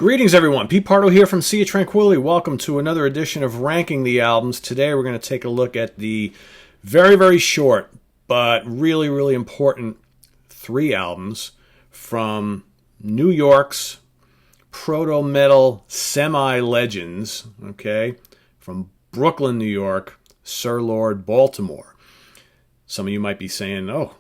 Greetings, everyone. Pete Pardo here from Sea of Tranquility. Welcome to another edition of Ranking the Albums. Today we're going to take a look at the very, very short but really, really important 3 albums from New York's proto-metal semi-legends, okay, from Brooklyn, New York, Sir Lord Baltimore. Some of you might be saying, oh,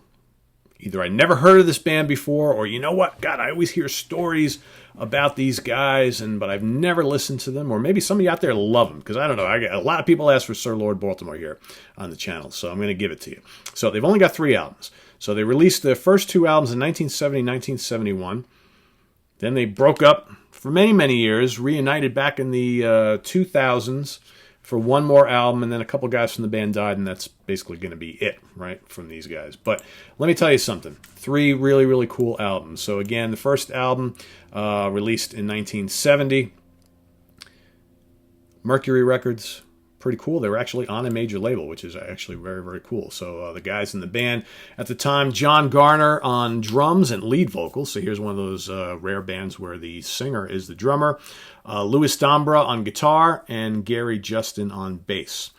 either I never heard of this band before, or you know what, God, I always hear stories about these guys, but I've never listened to them, or maybe somebody out there love them, because I don't know, I get a lot of people ask for Sir Lord Baltimore here on the channel, so I'm going to give it to you. So they've only got 3 albums. So they released their first 2 albums in 1970, 1971. Then they broke up for many, many years, reunited back in the 2000s for one more album, and then a couple guys from the band died, and that's basically going to be it, right, from these guys. But let me tell you something. 3 really, really cool albums. So again, the first album released in 1970. Mercury Records, pretty cool. They were actually on a major label, which is actually very, very cool. So the guys in the band at the time, John Garner on drums and lead vocals. So here's one of those rare bands where the singer is the drummer. Louis Dombra on guitar and Gary Justin on bass.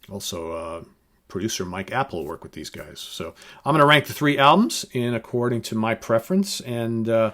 Also, producer Mike Apple worked with these guys. So I'm going to rank the 3 albums according to my preference. And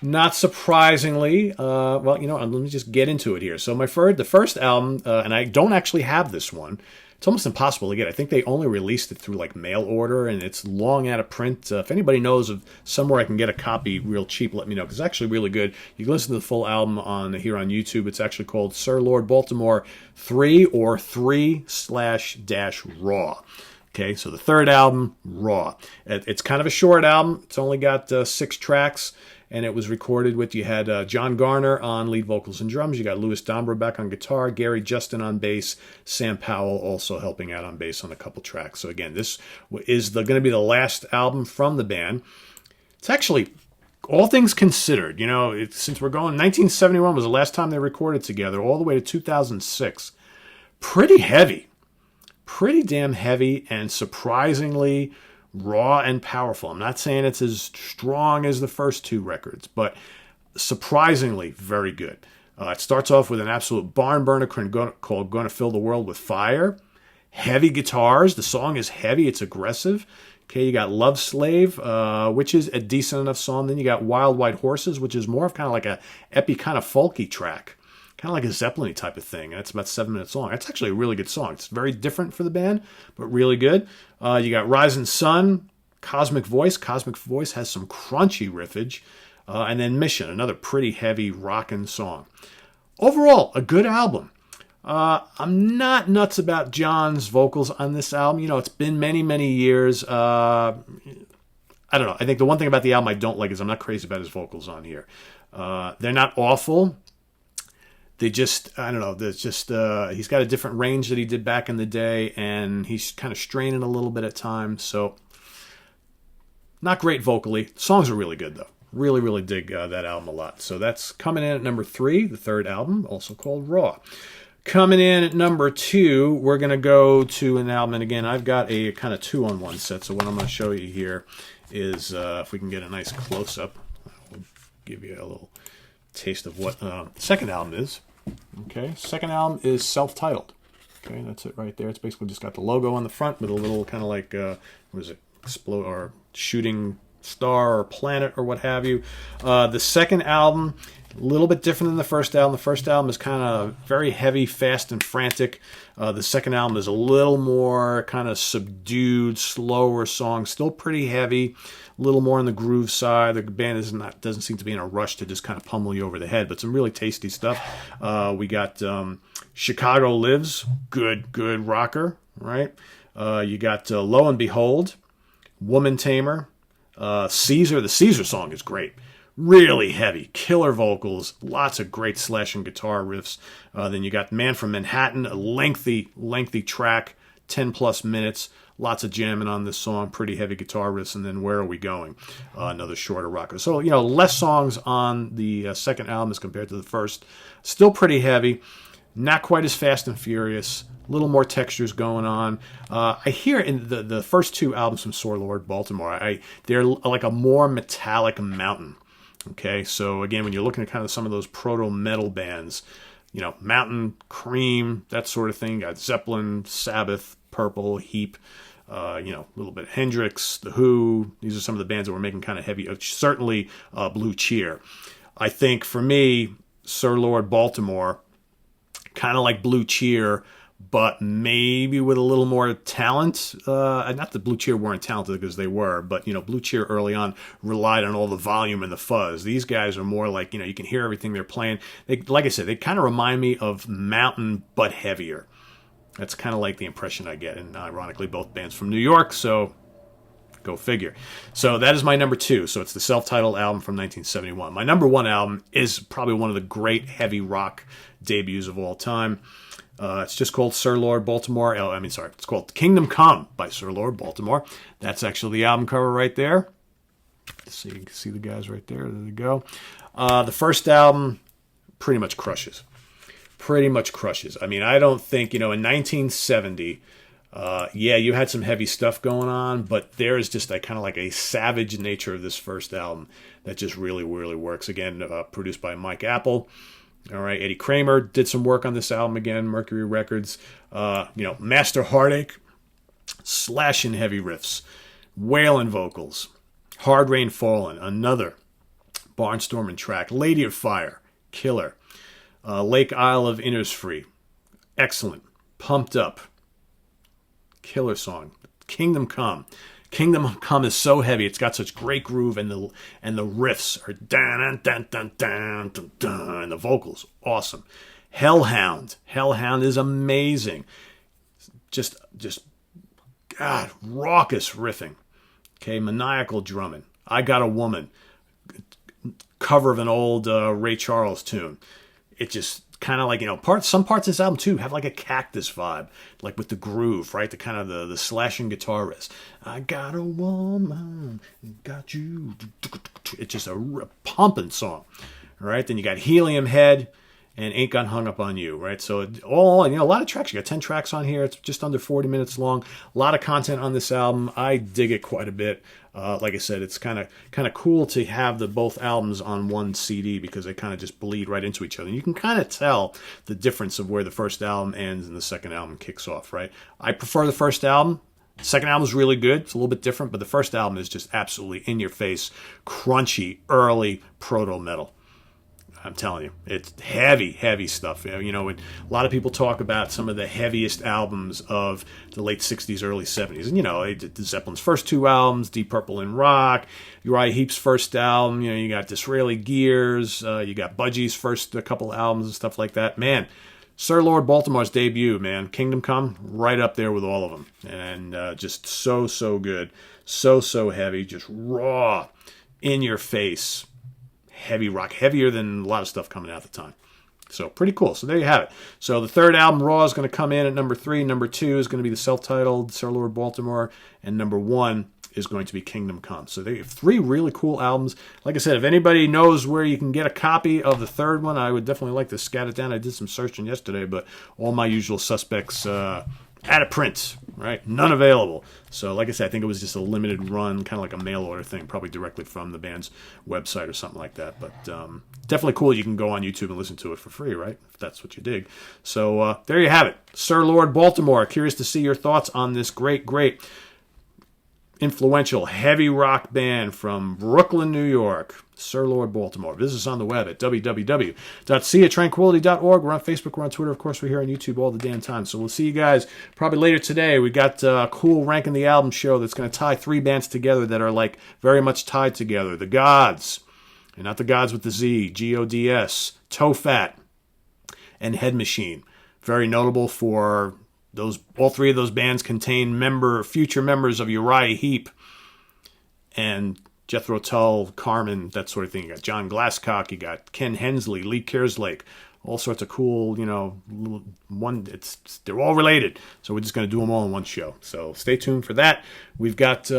not surprisingly, well, you know, let me just get into it here. So the first album, and I don't actually have this one. It's almost impossible to get. I think they only released it through like mail order, and it's long out of print. If anybody knows of somewhere I can get a copy real cheap, let me know, because it's actually really good. You can listen to the full album here on YouTube. It's actually called Sir Lord Baltimore 3 or 3/-Raw. Okay, so the third album, Raw. It's kind of a short album. It's only got 6 tracks. And it was recorded with, you had John Garner on lead vocals and drums. You got Louis Dombra back on guitar, Gary Justin on bass, Sam Powell also helping out on bass on a couple tracks. So again, this is going to be the last album from the band. It's actually, all things considered, you know, since we're going, 1971 was the last time they recorded together, all the way to 2006. Pretty heavy. Pretty damn heavy, and surprisingly raw and powerful. I'm not saying it's as strong as the first 2 records, but surprisingly very good. It starts off with an absolute barn burner called Gonna Fill the World with Fire. Heavy guitars. The song is heavy. It's aggressive. Okay, you got Love Slave, which is a decent enough song. Then you got Wild White Horses, which is more of kind of like a epi kind of folky track. Kind of like a Zeppelin type of thing. That's about 7 minutes long. That's actually a really good song. It's very different for the band, but really good. You got Rising Sun, Cosmic Voice. Cosmic Voice has some crunchy riffage. And then Mission, another pretty heavy rockin' song. Overall, a good album. I'm not nuts about John's vocals on this album. You know, it's been many, many years. I don't know. I think the one thing about the album I don't like is I'm not crazy about his vocals on here. They're not awful. They just, I don't know, there's just, he's got a different range that he did back in the day, and he's kind of straining a little bit at times, so not great vocally. The songs are really good, though. Really, really dig that album a lot. So that's coming in at number 3, the third album, also called Raw. Coming in at number 2, we're going to go to an album, and again, I've got a kind of 2-on-1 set, so what I'm going to show you here is, if we can get a nice close-up, I'll give you a little taste of what the second album is. Okay, second album is self-titled. Okay, that's it right there. It's basically just got the logo on the front with a little kind of like, what is it, explode or shooting star or planet or what have you. The second album, a little bit different than the first album. The first album is kind of very heavy, fast, and frantic. The second album is a little more kind of subdued, slower songs, still pretty heavy, a little more on the groove side. The band doesn't seem to be in a rush to just kind of pummel you over the head, but some really tasty stuff. We got Chicago Lives, good rocker, right? You got Lo and Behold, Woman Tamer, Caesar. The Caesar song is great. Really heavy, killer vocals, lots of great slashing guitar riffs. Then you got Man from Manhattan, a lengthy track, 10 plus minutes. Lots of jamming on this song, pretty heavy guitar riffs, and then Where Are We Going? Another shorter rocker. So, you know, less songs on the second album as compared to the first. Still pretty heavy, not quite as fast and furious, a little more textures going on. I hear in the first 2 albums from Sir Lord Baltimore, they're like a more metallic mountain. Okay, so again, when you're looking at kind of some of those proto-metal bands, Mountain, Cream, that sort of thing. You got Zeppelin, Sabbath, Purple, Heap, a little bit of Hendrix, The Who. These are some of the bands that were making kind of heavy, certainly Blue Cheer. I think for me, Sir Lord Baltimore, kind of like Blue Cheer, but maybe with a little more talent. Not that Blue Cheer weren't talented, because they were, but Blue Cheer early on relied on all the volume and the fuzz. These guys are more like, you can hear everything they're playing. Like I said, they kind of remind me of Mountain, but heavier. That's kind of like the impression I get. And ironically, both bands from New York, so go figure. So that is my number 2. So it's the self-titled album from 1971. My number 1 album is probably one of the great heavy rock debuts of all time. It's just called Sir Lord Baltimore. It's called Kingdom Come by Sir Lord Baltimore. That's actually the album cover right there. So you can see the guys right there. There they go. The first album pretty much crushes. I mean, I don't think, in 1970, you had some heavy stuff going on, but there is just kind of like a savage nature of this first album that just really, really works. Again, produced by Mike Apple. All right, Eddie Kramer did some work on this album again, Mercury Records. Master Heartache, slashing heavy riffs, wailing vocals, Hard Rain Falling, another barnstorming track, Lady of Fire, killer, Lake Isle of Innisfree, excellent, Pumped Up, killer song, Kingdom Come. Kingdom Come is so heavy. It's got such great groove, and the riffs are dun dun dun dun dun dun, and the vocals awesome. Hellhound is amazing. Just God, raucous riffing. Okay, maniacal drumming. I Got a Woman, cover of an old Ray Charles tune. It just kind of like, some parts of this album too have like a Cactus vibe, like with the groove, right? The kind of the slashing guitar riffs. I got a woman, got you. It's just a pumping song, all right? Then you got Helium Head and Ain't Got Hung Up on You, right? So a lot of tracks. You got 10 tracks on here. It's just under 40 minutes long. A lot of content on this album. I dig it quite a bit. Like I said, it's kind of cool to have the both albums on one CD, because they kind of just bleed right into each other. And you can kind of tell the difference of where the first album ends and the second album kicks off, right? I prefer the first album. The second album is really good. It's a little bit different, but the first album is just absolutely in your face, crunchy, early proto-metal. I'm telling you, it's heavy, heavy stuff. When a lot of people talk about some of the heaviest albums of the late 60s, early 70s. And, Zeppelin's first 2 albums, Deep Purple and Rock, Uriah Heep's first album, you got Disraeli Gears, you got Budgie's first couple albums and stuff like that. Man, Sir Lord Baltimore's debut, man, Kingdom Come, right up there with all of them. And just so, so good. So, so heavy, just raw, in your face. Heavy rock, heavier than a lot of stuff coming out at the time. So pretty cool. So there you have it. So the third album, Raw, is going to come in at number 3. Number 2 is going to be the self-titled Sir Lord Baltimore. And number 1 is going to be Kingdom Come. So they have 3 really cool albums. Like I said, if anybody knows where you can get a copy of the third one, I would definitely like to scat it down. I did some searching yesterday, but all my usual suspects out of print, right? None available. So like I said, I think it was just a limited run, kind of like a mail order thing, probably directly from the band's website or something like that. But definitely cool. You can go on YouTube and listen to it for free, right? If that's what you dig. So there you have it. Sir Lord Baltimore. Curious to see your thoughts on this great, great influential heavy rock band from Brooklyn, New York, Sir Lord Baltimore. Visit us on the web at www.seaoftranquility.org. We're on Facebook, we're on Twitter, of course, we're here on YouTube all the damn time. So we'll see you guys probably later today. We got a cool Ranking the Album show that's going to tie 3 bands together that are like very much tied together. The Gods, and not the Gods with the Z, Gods, Toe Fat, and Head Machine. Very notable for those. All 3 of those bands contain future members of Uriah Heep and Jethro Tull, Carmen, that sort of thing. You got John Glasscock, you got Ken Hensley, Lee Kerslake, all sorts of cool, they're all related. So we're just going to do them all in one show. So stay tuned for that. We've got,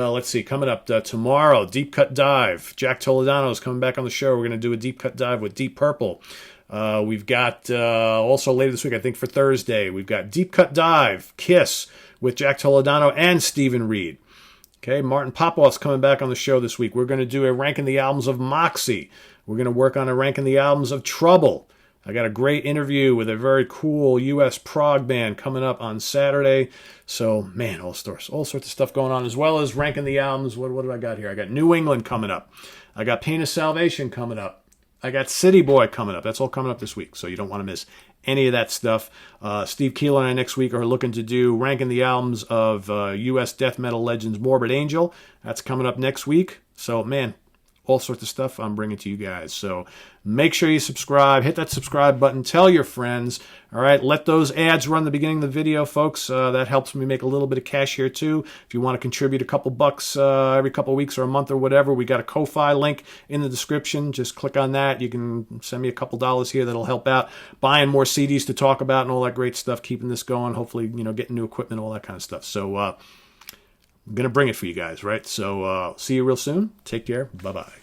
coming up tomorrow, Deep Cut Dive. Jack Toledano is coming back on the show. We're going to do a Deep Cut Dive with Deep Purple. We've got, also later this week, I think for Thursday, we've got Deep Cut Dive, Kiss, with Jack Toledano and Stephen Reed. Okay, Martin Popoff's coming back on the show this week. We're going to do a ranking the albums of Moxie. We're going to work on ranking the albums of Trouble. I got a great interview with a very cool U.S. prog band coming up on Saturday. So, man, all sorts of stuff going on, as well as ranking the albums. What do I got here? I got New England coming up. I got Pain of Salvation coming up. I got City Boy coming up. That's all coming up this week, so you don't want to miss any of that stuff. Steve Keeler and I next week are looking to do ranking the albums of U.S. death metal legends Morbid Angel. That's coming up next week. So, man, all sorts of stuff I'm bringing to you guys. So make sure you subscribe. Hit that subscribe button. Tell your friends. All right, let those ads run the beginning of the video, folks. That helps me make a little bit of cash here, too. If you want to contribute a couple bucks every couple of weeks or a month or whatever, we got a Ko-Fi link in the description. Just click on that. You can send me a couple dollars here. That'll help out buying more CDs to talk about and all that great stuff, keeping this going, hopefully, getting new equipment, all that kind of stuff. So I'm going to bring it for you guys, right? So see you real soon. Take care. Bye-bye.